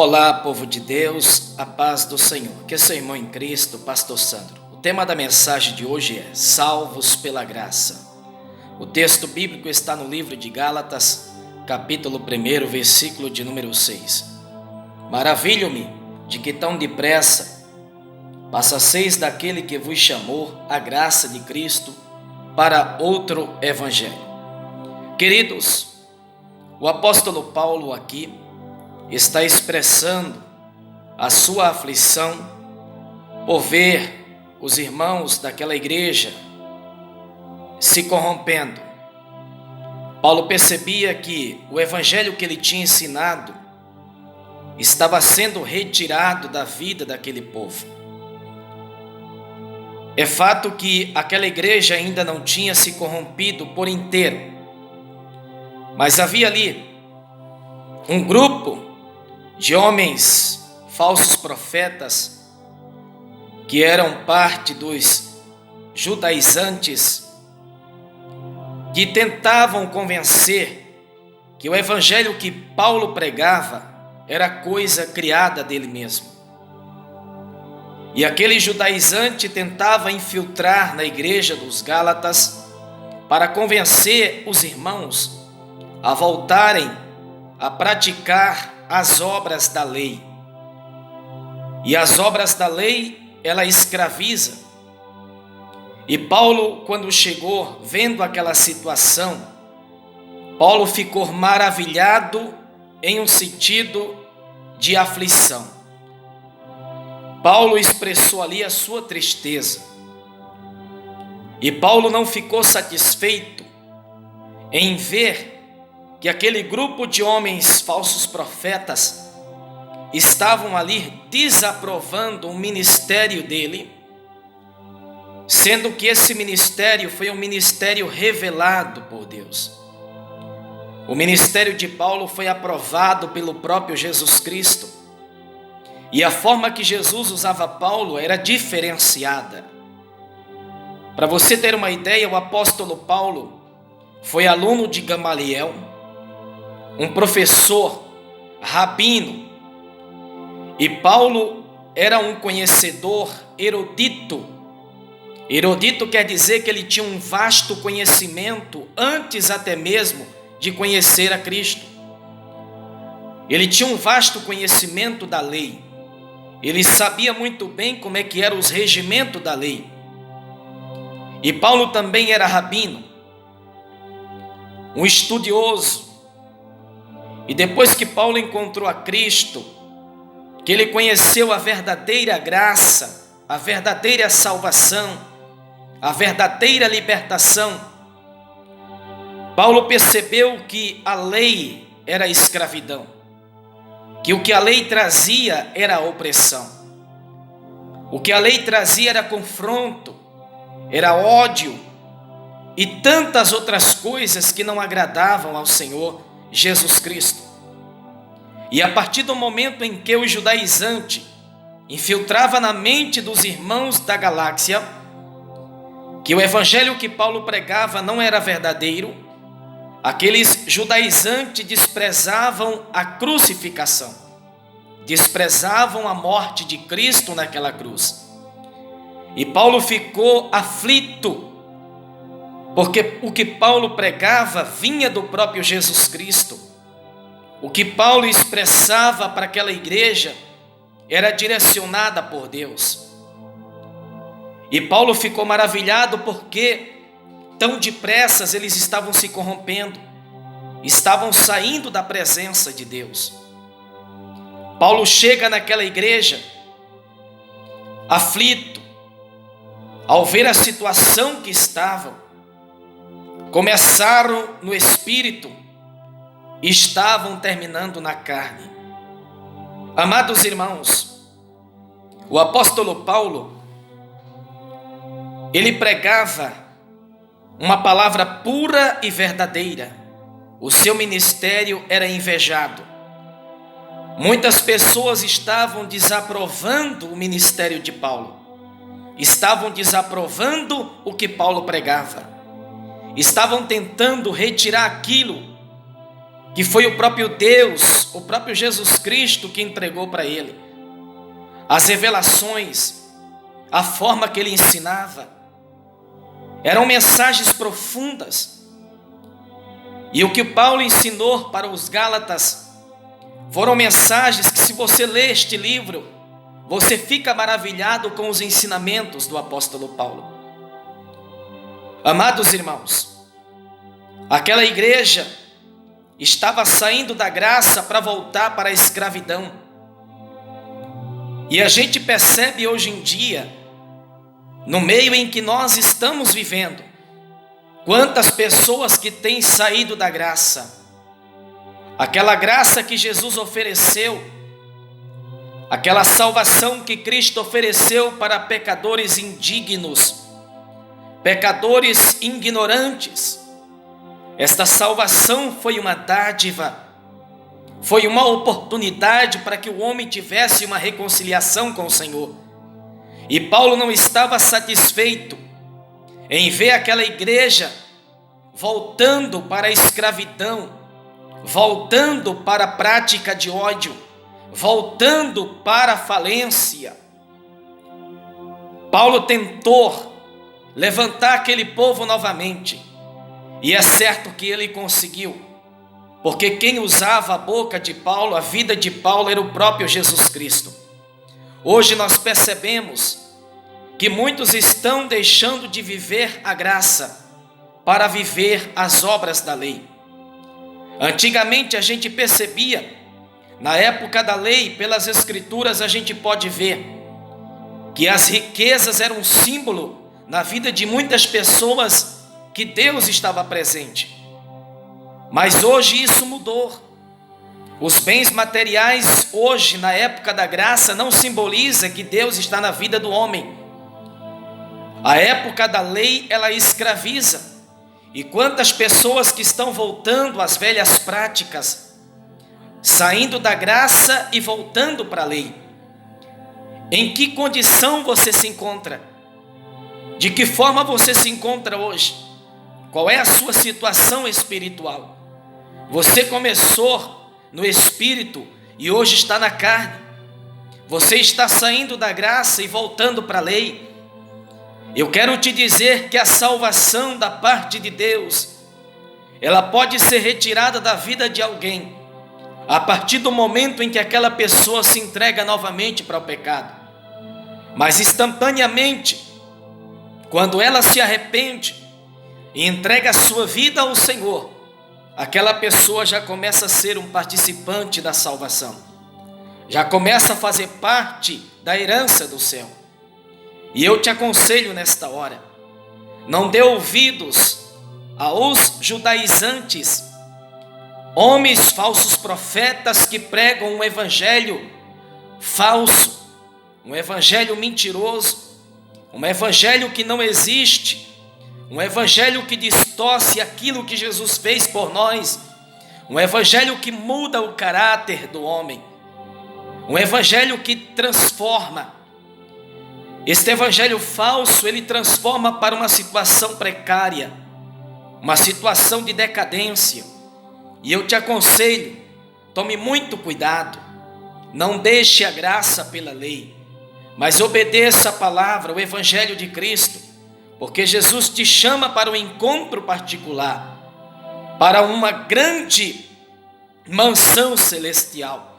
Olá, povo de Deus, a paz do Senhor. Que é seu irmão em Cristo, Pastor Sandro. O tema da mensagem de hoje é Salvos pela Graça. O texto bíblico está no livro de Gálatas, capítulo 1, versículo de número 6. Maravilho-me de que tão depressa passasseis daquele que vos chamou a graça de Cristo para outro evangelho. Queridos, o apóstolo Paulo aqui está expressando a sua aflição por ver os irmãos daquela igreja se corrompendo. Paulo percebia que o evangelho que ele tinha ensinado estava sendo retirado da vida daquele povo. É fato que aquela igreja ainda não tinha se corrompido por inteiro, mas havia ali um grupo de homens falsos profetas que eram parte dos judaizantes, que tentavam convencer que o evangelho que Paulo pregava era coisa criada dele mesmo. E aquele judaizante tentava infiltrar na igreja dos Gálatas para convencer os irmãos a voltarem a praticar as obras da lei. E as obras da lei, ela escraviza. E Paulo, quando chegou, vendo aquela situação, Paulo ficou maravilhado em um sentido de aflição. Paulo expressou ali a sua tristeza. E Paulo não ficou satisfeito em ver que aquele grupo de homens falsos profetas estavam ali desaprovando o ministério dele, sendo que esse ministério foi um ministério revelado por Deus. O ministério de Paulo foi aprovado pelo próprio Jesus Cristo, e a forma que Jesus usava Paulo era diferenciada. Para você ter uma ideia, o apóstolo Paulo foi aluno de Gamaliel, um professor, rabino, e Paulo era um conhecedor erudito. Erudito quer dizer que ele tinha um vasto conhecimento antes até mesmo de conhecer a Cristo. Ele tinha um vasto conhecimento da lei. Ele sabia muito bem como é que eram os regimentos da lei. E Paulo também era rabino, um estudioso. E depois que Paulo encontrou a Cristo, que ele conheceu a verdadeira graça, a verdadeira salvação, a verdadeira libertação, Paulo percebeu que a lei era escravidão, que o que a lei trazia era opressão, o que a lei trazia era confronto, era ódio e tantas outras coisas que não agradavam ao Senhor Jesus Cristo. E a partir do momento em que o judaizante infiltrava na mente dos irmãos da galáxia que o evangelho que Paulo pregava não era verdadeiro, aqueles judaizantes desprezavam a crucificação, desprezavam a morte de Cristo naquela cruz. E Paulo ficou aflito, porque o que Paulo pregava vinha do próprio Jesus Cristo. O que Paulo expressava para aquela igreja era direcionada por Deus. E Paulo ficou maravilhado porque tão depressa eles estavam se corrompendo, estavam saindo da presença de Deus. Paulo chega naquela igreja aflito, ao ver a situação que estavam. Começaram no espírito e estavam terminando na carne. Amados irmãos, o apóstolo Paulo, ele pregava uma palavra pura e verdadeira. O seu ministério era invejado. Muitas pessoas estavam desaprovando o ministério de Paulo, estavam desaprovando o que Paulo pregava, estavam tentando retirar aquilo que foi o próprio Deus, o próprio Jesus Cristo que entregou para ele. As revelações, a forma que ele ensinava, eram mensagens profundas. E o que Paulo ensinou para os Gálatas foram mensagens que, se você lê este livro, você fica maravilhado com os ensinamentos do apóstolo Paulo. Amados irmãos, aquela igreja estava saindo da graça para voltar para a escravidão. E a gente percebe hoje em dia, no meio em que nós estamos vivendo, quantas pessoas que têm saído da graça. Aquela graça que Jesus ofereceu, aquela salvação que Cristo ofereceu para pecadores indignos, pecadores ignorantes. Esta salvação foi uma dádiva, foi uma oportunidade para que o homem tivesse uma reconciliação com o Senhor. E Paulo não estava satisfeito em ver aquela igreja voltando para a escravidão, voltando para a prática de ódio, voltando para a falência. Paulo tentou levantar aquele povo novamente, e é certo que ele conseguiu, porque quem usava a boca de Paulo, a vida de Paulo, era o próprio Jesus Cristo. Hoje nós percebemos que muitos estão deixando de viver a graça para viver as obras da lei. Antigamente a gente percebia, na época da lei, pelas escrituras a gente pode ver que as riquezas eram um símbolo na vida de muitas pessoas que Deus estava presente. Mas hoje isso mudou. Os bens materiais hoje, na época da graça, não simboliza que Deus está na vida do homem. A época da lei, ela escraviza. E quantas pessoas que estão voltando às velhas práticas, saindo da graça e voltando para a lei. Em que condição você se encontra? De que forma você se encontra hoje? Qual é a sua situação espiritual? Você começou no espírito e hoje está na carne. Você está saindo da graça e voltando para a lei. Eu quero te dizer que a salvação da parte de Deus, ela pode ser retirada da vida de alguém a partir do momento em que aquela pessoa se entrega novamente para o pecado. Mas instantaneamente, quando ela se arrepende e entrega a sua vida ao Senhor, aquela pessoa já começa a ser um participante da salvação, já começa a fazer parte da herança do céu. E eu te aconselho nesta hora, não dê ouvidos aos judaizantes, homens falsos profetas que pregam um evangelho falso, um evangelho mentiroso, um evangelho que não existe, um evangelho que distorce aquilo que Jesus fez por nós, um evangelho que muda o caráter do homem, um evangelho que transforma. Este evangelho falso, ele transforma para uma situação precária, uma situação de decadência. E eu te aconselho, tome muito cuidado, não deixe a graça pela lei, mas obedeça a palavra, o evangelho de Cristo, porque Jesus te chama para um encontro particular, para uma grande mansão celestial.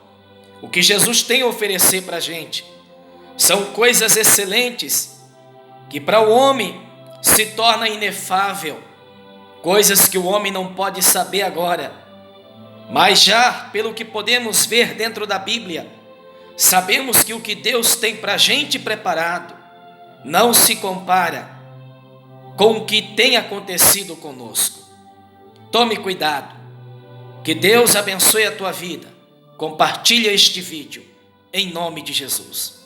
O que Jesus tem a oferecer para a gente são coisas excelentes, que para o homem se torna inefável, coisas que o homem não pode saber agora, mas já pelo que podemos ver dentro da Bíblia, sabemos que o que Deus tem para a gente preparado não se compara com o que tem acontecido conosco. Tome cuidado, que Deus abençoe a tua vida, compartilha este vídeo, em nome de Jesus.